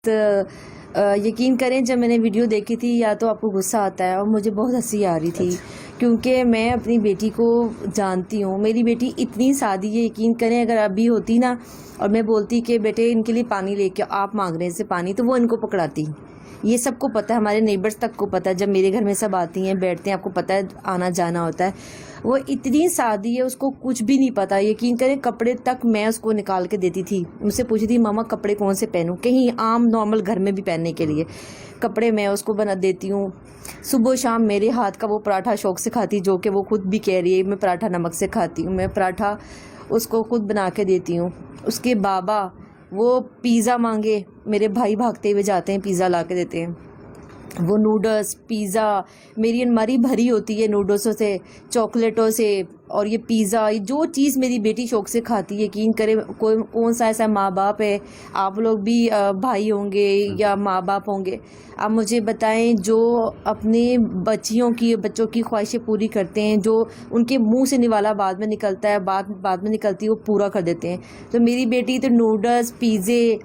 یقین کریں جب میں نے ویڈیو دیکھی تھی یا تو آپ کو غصہ آتا ہے اور مجھے بہت ہنسی آ رہی تھی کیونکہ میں اپنی بیٹی کو جانتی ہوں. میری بیٹی اتنی سادی ہے, یقین کریں اگر ابھی ہوتی نا اور میں بولتی کہ بیٹے ان کے لیے پانی لے کے آپ مانگ رہے ہیں سے پانی, تو وہ ان کو پکڑاتی. یہ سب کو پتہ ہے, ہمارے نیبرز تک کو پتہ ہے, جب میرے گھر میں سب آتی ہیں بیٹھتے ہیں آپ کو پتہ ہے آنا جانا ہوتا ہے. وہ اتنی سادی ہے, اس کو کچھ بھی نہیں پتہ. یقین کریں کپڑے تک میں اس کو نکال کے دیتی تھی. مجھ سے پوچھی تھی ماما کپڑے کون سے پہنوں, کہیں عام نارمل گھر میں بھی پہننے کے لیے کپڑے میں اس کو بنا دیتی ہوں. صبح و شام میرے ہاتھ کا وہ پراٹھا شوق سے کھاتی, جو کہ وہ خود بھی کہہ رہی ہے میں پراٹھا نمک سے کھاتی ہوں. میں پراٹھا اس کو خود بنا کے دیتی ہوں. اس کے بابا وہ پیزا مانگے, میرے بھائی بھاگتے ہوئے جاتے ہیں پیزا لا کے دیتے ہیں. وہ نوڈلس پیزا, میری الماری بھری ہوتی ہے نوڈلسوں سے, چاکلیٹوں سے, اور یہ پیزا, جو چیز میری بیٹی شوق سے کھاتی ہے. یقین کرے کون سا ایسا ماں باپ ہے, آپ لوگ بھی بھائی ہوں گے یا ماں باپ ہوں گے, آپ مجھے بتائیں جو اپنے بچوں کی خواہشیں پوری کرتے ہیں, جو ان کے منہ سے نوالا بعد میں نکلتا ہے, بعد میں نکلتی ہے وہ پورا کر دیتے ہیں. تو میری بیٹی تو نوڈلس پیزے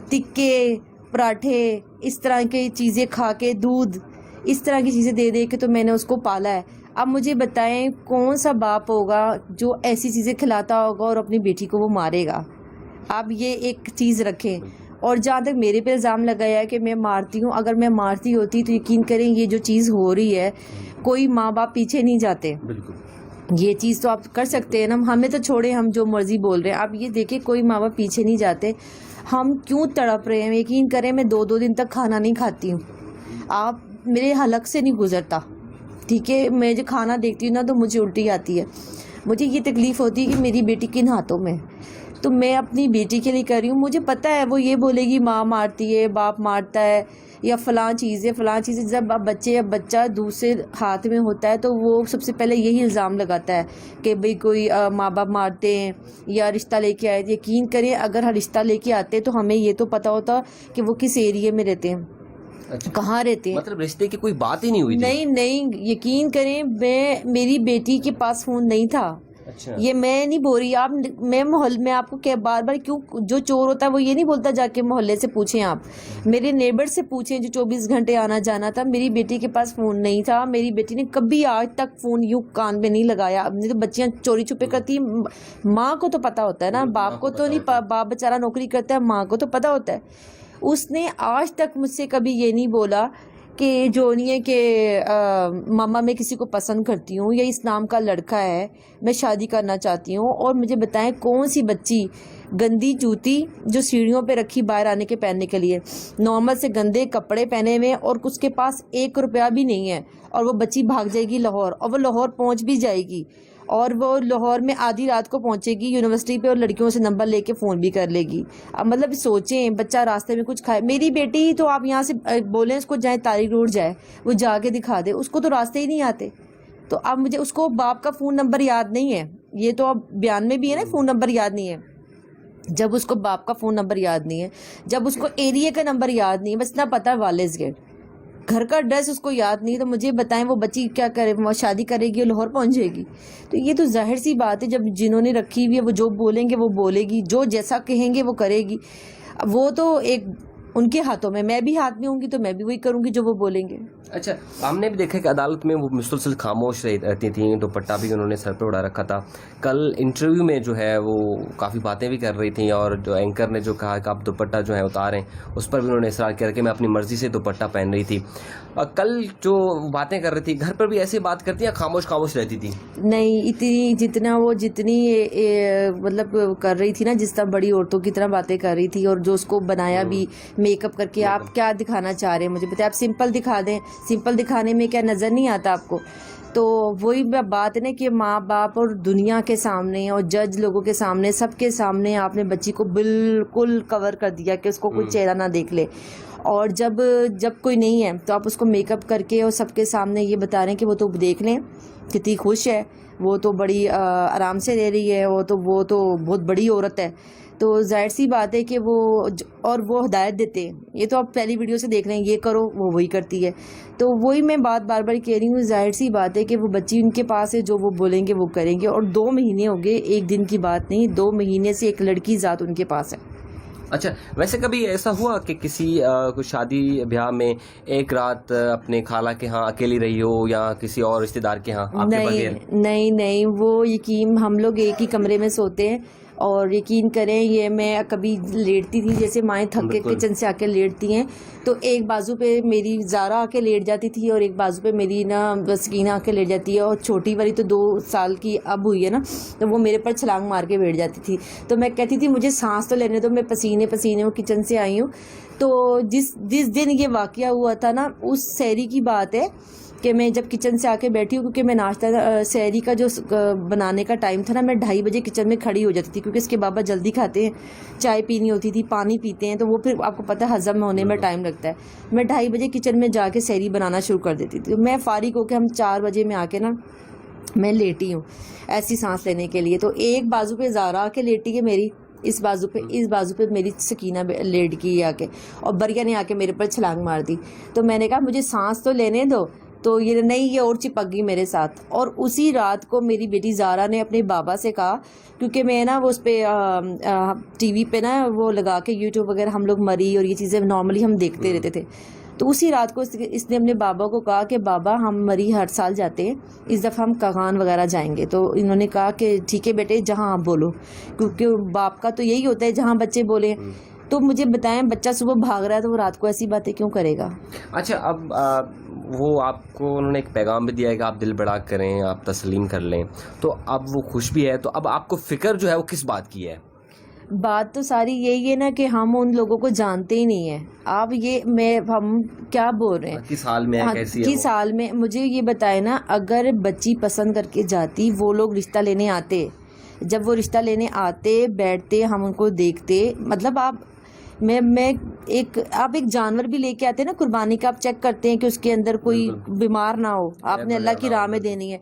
تکے پراٹھے اس طرح کی چیزیں کھا کے, دودھ اس طرح کی چیزیں دے دے کے تو میں نے اس کو پالا ہے. اب مجھے بتائیں کون سا باپ ہوگا جو ایسی چیزیں کھلاتا ہوگا اور اپنی بیٹی کو وہ مارے گا. آپ یہ ایک چیز رکھیں. اور جہاں تک میرے پہ الزام لگایا ہے کہ میں مارتی ہوں, اگر میں مارتی ہوتی تو یقین کریں یہ جو چیز ہو رہی ہے کوئی ماں باپ پیچھے نہیں جاتے. یہ چیز تو آپ کر سکتے ہیں نا, ہمیں تو چھوڑے ہم جو مرضی بول رہے ہیں. آپ یہ دیکھیں کوئی ماں باپ پیچھے نہیں جاتے. ہم کیوں تڑپ رہے ہیں, یقین کریں میں 2 دن تک کھانا نہیں کھاتی ہوں. آپ میرے حلق سے نہیں گزرتا, ٹھیک ہے. میں جو کھانا دیکھتی ہوں نا تو مجھے الٹی آتی ہے. مجھے یہ تکلیف ہوتی ہے کہ میری بیٹی کن ہاتھوں میں, تو میں اپنی بیٹی کے لیے کر رہی ہوں. مجھے پتہ ہے وہ یہ بولے گی ماں مارتی ہے, باپ مارتا ہے, یا فلاں چیز ہے فلاں چیز ہے. جب بچہ دوسرے ہاتھ میں ہوتا ہے تو وہ سب سے پہلے یہی الزام لگاتا ہے کہ بھئی کوئی ماں باپ مارتے ہیں یا رشتہ لے کے آئے. یقین کریں اگر رشتہ لے کے آتے تو ہمیں یہ تو پتہ ہوتا کہ وہ کس ایریے میں رہتے ہیں, کہاں رہتے ہیں. مطلب رشتے کی کوئی بات ہی نہیں ہوئی تھی؟ نہیں, یقین کریں میری بیٹی کے پاس فون نہیں تھا. یہ میں نہیں بول رہی آپ, میں محلے میں آپ کو بار بار کیوں, جو چور ہوتا ہے وہ یہ نہیں بولتا جا کے محلے سے پوچھیں, آپ میرے نیبر سے پوچھیں جو 24 گھنٹے آنا جانا تھا. میری بیٹی کے پاس فون نہیں تھا. میری بیٹی نے کبھی آج تک فون یوں کان پہ نہیں لگایا. اب نہیں تو بچیاں چوری چھپے کرتی ہیں, ماں کو تو پتا ہوتا ہے نا, باپ کو تو نہیں. باپ بیچارہ نوکری کرتا ہے, ماں کو تو پتا ہوتا ہے. اس نے آج تک مجھ سے کبھی یہ نہیں بولا کہ جو نہیں ہے کہ ماما میں کسی کو پسند کرتی ہوں یا اس نام کا لڑکا ہے میں شادی کرنا چاہتی ہوں. اور مجھے بتائیں کون سی بچی گندی جوتی جو سیڑھیوں پہ رکھی باہر آنے کے پہننے کے لیے, نارمل سے گندے کپڑے پہنے ہوئے اور اس کے پاس 1 روپیہ بھی نہیں ہے, اور وہ بچی بھاگ جائے گی لاہور, اور وہ لاہور پہنچ بھی جائے گی, اور وہ لاہور میں آدھی رات کو پہنچے گی یونیورسٹی پہ, اور لڑکیوں سے نمبر لے کے فون بھی کر لے گی. اب مطلب سوچیں بچہ راستے میں کچھ کھائے. میری بیٹی تو آپ یہاں سے بولیں اس کو جائیں تاریخ روڈ جائے, وہ جا کے دکھا دے, اس کو تو راستے ہی نہیں آتے. تو اب مجھے اس کو باپ کا فون نمبر یاد نہیں ہے, یہ تو اب بیان میں بھی ہے نا فون نمبر یاد نہیں ہے. جب اس کو باپ کا فون نمبر یاد نہیں ہے, جب اس کو ایریے کا نمبر یاد نہیں ہے, بس اتنا پتہ ہے والز گیٹ, گھر کا ایڈریس اس کو یاد نہیں, تو مجھے بتائیں وہ بچی کیا کرے, وہ شادی کرے گی اور لاہور پہنچ جائے گی. تو یہ تو ظاہر سی بات ہے, جب جنہوں نے رکھی ہوئی ہے وہ جو بولیں گے وہ بولے گی, جو جیسا کہیں گے وہ کرے گی. وہ تو ایک ان کے ہاتھوں میں بھی ہاتھ میں ہوں گی تو میں بھی وہی کروں گی جو وہ بولیں گے. اچھا, ہم نے بھی دیکھا کہ عدالت میں وہ مسلسل خاموش رہتی تھیں, دوپٹہ بھی انہوں نے سر پہ اڑا رکھا تھا. کل انٹرویو میں جو ہے وہ کافی باتیں بھی کر رہی تھیں, اور جو اینکر نے جو کہا کہ آپ دوپٹہ جو ہے اتاریں, اس پر بھی انہوں نے اصرار کیا کہ میں اپنی مرضی سے دوپٹہ پہن رہی تھی. کل جو باتیں کر رہی تھی گھر پر بھی ایسی بات کرتی ہیں, خاموش رہتی تھی؟ نہیں, جتنی مطلب کر رہی تھی نا, جس طرح بڑی عورتوں کی طرح باتیں کر رہی تھی, اور جو اس کو بنایا بھی میک اپ کر کے. آپ کیا دکھانا چاہ رہے ہیں مجھے بتائیں, آپ سمپل دکھا دیں, سمپل دکھانے میں کیا نظر نہیں آتا آپ کو؟ تو وہی بات ہے نا کہ ماں باپ اور دنیا کے سامنے اور جج لوگوں کے سامنے, سب کے سامنے آپ نے بچی کو بالکل کور کر دیا کہ اس کو کوئی چہرہ نہ دیکھ لے. اور جب کوئی نہیں ہے تو آپ اس کو میک اپ کر کے اور سب کے سامنے یہ بتا رہے ہیں کہ وہ تو دیکھ لیں کتنی خوش ہے, وہ تو بڑی آرام سے رہ رہی ہے, وہ تو بہت بڑی عورت ہے. تو ظاہر سی بات ہے کہ وہ ہدایت دیتے ہیں. یہ تو آپ پہلی ویڈیو سے دیکھ رہے ہیں, یہ کرو, وہ وہی کرتی ہے. تو وہی میں بات بار بار کہہ رہی ہوں, ظاہر سی بات ہے کہ وہ بچی ان کے پاس ہے, جو وہ بولیں گے وہ کریں گے. اور 2 مہینے ہو گئے, 1 دن کی بات نہیں, 2 مہینے سے ایک لڑکی ذات ان کے پاس ہے. اچھا ویسے کبھی ایسا ہوا کہ کسی کوئی شادی بیاہ میں ایک رات اپنے خالہ کے ہاں اکیلی رہی ہو یا کسی اور رشتے دار کے ہاں آپ کے بغیر؟ نہیں وہ یقین ہم لوگ ایک ہی کمرے میں سوتے ہیں، اور یقین کریں یہ میں کبھی لیٹتی تھی جیسے مائیں تھک کے کچن سے آ کے لیٹتی ہیں تو ایک بازو پہ میری زارا آ کے لیٹ جاتی تھی اور ایک بازو پہ میری نا سکینہ آ کے لیٹ جاتی ہے، اور چھوٹی والی تو 2 سال کی اب ہوئی ہے نا تو وہ میرے پر چھلانگ مار کے بیٹھ جاتی تھی. تو میں کہتی تھی مجھے سانس تو لینے دو، میں پسینے ہوں کچن سے آئی ہوں. تو جس دن یہ واقعہ ہوا تھا نا اس سحری کی بات ہے کہ میں جب کچن سے آ کے بیٹھی ہوں، کیونکہ میں ناشتہ سحری کا جو بنانے کا ٹائم تھا نا میں 2:30 بجے کچن میں کھڑی ہو جاتی تھی، کیونکہ اس کے بابا جلدی کھاتے ہیں، چائے پینی ہوتی تھی، پانی پیتے ہیں، تو وہ پھر آپ کو پتہ ہے ہضم ہونے میں ٹائم لگتا ہے. میں 2:30 بجے کچن میں جا کے سحری بنانا شروع کر دیتی تھی. میں فارغ ہو کے ہم 4 بجے میں آ کے نا میں لیٹی ہوں ایسی سانس لینے کے لیے. تو ایک بازو پہ زارا آ کے لیٹی ہے میری، اس بازو پہ میری سکینہ لیٹ کی آ کے، اور بریا نے آ کے میرے پر چھلانگ مار دی. تو میں نے کہا مجھے سانس تو لینے دو، تو یہ نہیں، یہ اور چپک گئی میرے ساتھ. اور اسی رات کو میری بیٹی زارا نے اپنے بابا سے کہا، کیونکہ میں نا وہ اس پہ ٹی وی پہ نا وہ لگا کے یوٹیوب وغیرہ ہم لوگ مری اور یہ چیزیں نارملی ہم دیکھتے رہتے تھے. تو اسی رات کو اس نے اپنے بابا کو کہا کہ بابا ہم مری ہر سال جاتے ہیں، اس دفعہ ہم کغان وغیرہ جائیں گے. تو انہوں نے کہا کہ ٹھیک ہے بیٹے جہاں آپ بولو، کیونکہ باپ کا تو یہی ہوتا ہے جہاں بچے بولیں. تو مجھے بتائیں بچہ صبح بھاگ رہا ہے تو وہ رات کو ایسی باتیں کیوں کرے گا؟ اچھا اب وہ آپ کو انہوں نے ایک پیغام بھی دیا ہے کہ آپ دل بڑا کریں، آپ تسلیم کر لیں، تو اب وہ خوش بھی ہے، تو اب آپ کو فکر جو ہے وہ کس بات کی ہے؟ بات تو ساری یہی ہے نا کہ ہم ان لوگوں کو جانتے ہی نہیں ہیں. آپ ہم کیا بول رہے ہیں کس حال میں ہے، کیسی ہے کس حال میں؟ مجھے یہ بتائے نا، اگر بچی پسند کر کے جاتی، وہ لوگ رشتہ لینے آتے، جب وہ رشتہ لینے آتے بیٹھتے ہم ان کو دیکھتے، مطلب آپ ایک جانور بھی لے کے آتے ہیں نا قربانی کا، آپ چیک کرتے ہیں کہ اس کے اندر کوئی بیمار نہ ہو، آپ نے اللہ کی راہ میں دینی ہے.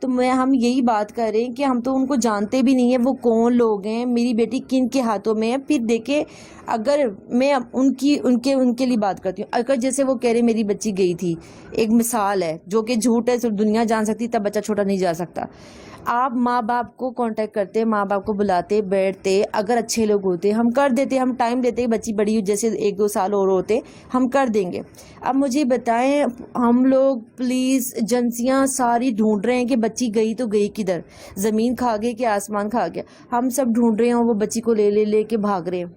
تو ہم یہی بات کر رہے ہیں کہ ہم تو ان کو جانتے بھی نہیں ہیں وہ کون لوگ ہیں، میری بیٹی کن کے ہاتھوں میں ہے. پھر دیکھیں اگر میں ان کے لیے بات کرتی ہوں، اگر جیسے وہ کہہ رہے میری بچی گئی تھی، ایک مثال ہے جو کہ جھوٹ ہے، صرف دنیا جان سکتی تب بچہ چھوٹا نہیں جا سکتا. آپ ماں باپ کو کانٹیکٹ کرتے، ماں باپ کو بلاتے، بیٹھتے، اگر اچھے لوگ ہوتے ہم کر دیتے، ہم ٹائم دیتے، بچی بڑی جیسے 1-2 سال اور ہوتے ہم کر دیں گے. اب مجھے بتائیں ہم لوگ پلیز ایجنسیاں ساری ڈھونڈ رہے ہیں کہ بچی گئی تو گئی کدھر، زمین کھا گئی کہ آسمان کھا گیا، ہم سب ڈھونڈ رہے ہیں اور وہ بچی کو لے کے بھاگ رہے ہیں.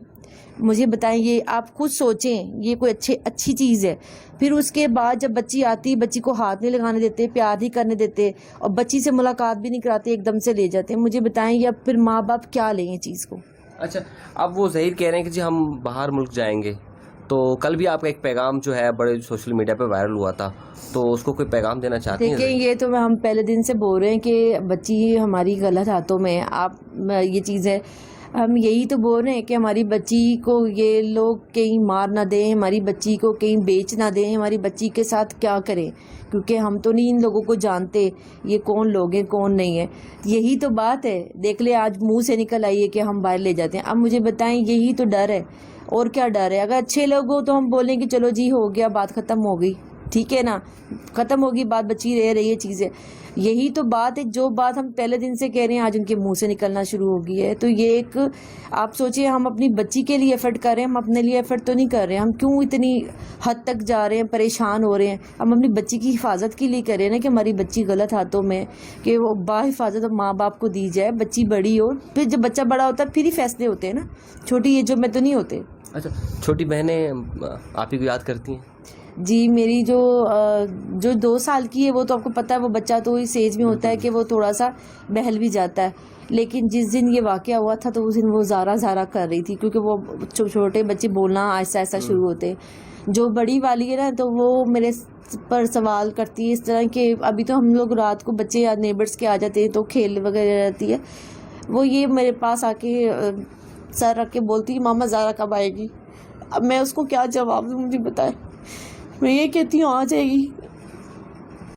مجھے بتائیں یہ آپ خود سوچیں، یہ کوئی اچھی چیز ہے؟ پھر اس کے بعد جب بچی آتی، بچی کو ہاتھ نہیں لگانے دیتے، پیار نہیں کرنے دیتے، اور بچی سے ملاقات بھی نہیں کراتے، ایک دم سے لے جاتے ہیں. مجھے بتائیں یا پھر ماں باپ کیا لیں یہ چیز کو؟ اچھا اب وہ ظہیر کہہ رہے ہیں کہ جی ہم باہر ملک جائیں گے، تو کل بھی آپ کا ایک پیغام جو ہے بڑے سوشل میڈیا پہ وائرل ہوا تھا، تو اس کو کوئی پیغام دینا چاہتے ہیں؟ دیکھیں یہ تو ہم پہلے دن سے بول رہے ہیں کہ بچی ہماری غلط ہاتھوں میں ہے. آپ یہ چیز ہے، ہم یہی تو بول رہے ہیں کہ ہماری بچی کو یہ لوگ کہیں مار نہ دیں، ہماری بچی کو کہیں بیچ نہ دیں، ہماری بچی کے ساتھ کیا کریں، کیونکہ ہم تو نہیں ان لوگوں کو جانتے یہ کون لوگ ہیں کون نہیں ہے. یہی تو بات ہے، دیکھ لے آج منہ سے نکل آئی ہے کہ ہم باہر لے جاتے ہیں. اب مجھے بتائیں یہی تو ڈر ہے، اور کیا ڈر ہے؟ اگر اچھے لوگ ہو تو ہم بولیں کہ چلو جی ہو گیا، بات ختم ہو گئی، ٹھیک ہے نا، ختم ہوگی بات، بچی رہ رہی ہے چیزیں. یہی تو بات ہے، جو بات ہم پہلے دن سے کہہ رہے ہیں آج ان کے منہ سے نکلنا شروع ہو گئی ہے. تو یہ ایک آپ سوچیں، ہم اپنی بچی کے لیے ایفرٹ کر رہے ہیں، ہم اپنے لیے ایفرٹ تو نہیں کر رہے ہیں. ہم کیوں اتنی حد تک جا رہے ہیں، پریشان ہو رہے ہیں؟ ہم اپنی بچی کی حفاظت کے لیے کر رہے ہیں نا، کہ ہماری بچی غلط ہاتھوں میں، کہ وہ با حفاظت ماں باپ کو دی جائے، بچی بڑی ہو. پھر جب بچہ بڑا ہوتا ہے پھر ہی فیصلے ہوتے ہیں نا، چھوٹی ایجوں میں تو نہیں ہوتے. اچھا چھوٹی بہنیں آپ ہی کو یاد کرتی ہیں؟ جی میری جو 2 سال کی ہے وہ تو آپ کو پتہ ہے، وہ بچہ تو اس ایج میں ہوتا ہے کہ وہ تھوڑا سا بہل بھی جاتا ہے. لیکن جس دن یہ واقعہ ہوا تھا تو اس دن وہ زارا کر رہی تھی، کیونکہ وہ چھوٹے بچے بولنا آہستہ آہستہ شروع ہوتے. جو بڑی والی ہے نا تو وہ میرے پر سوال کرتی ہے اس طرح کہ ابھی تو ہم لوگ رات کو بچے یا نیبرس کے آ جاتے ہیں تو کھیل وغیرہ رہتی ہے، وہ یہ میرے پاس آ کے سر رکھ کے بولتی ہے ماما زارا کب آئے گی؟ اب میں اس کو کیا جواب دوں؟ مجھے بتائے. میں یہ کہتی ہوں آ جائے گی،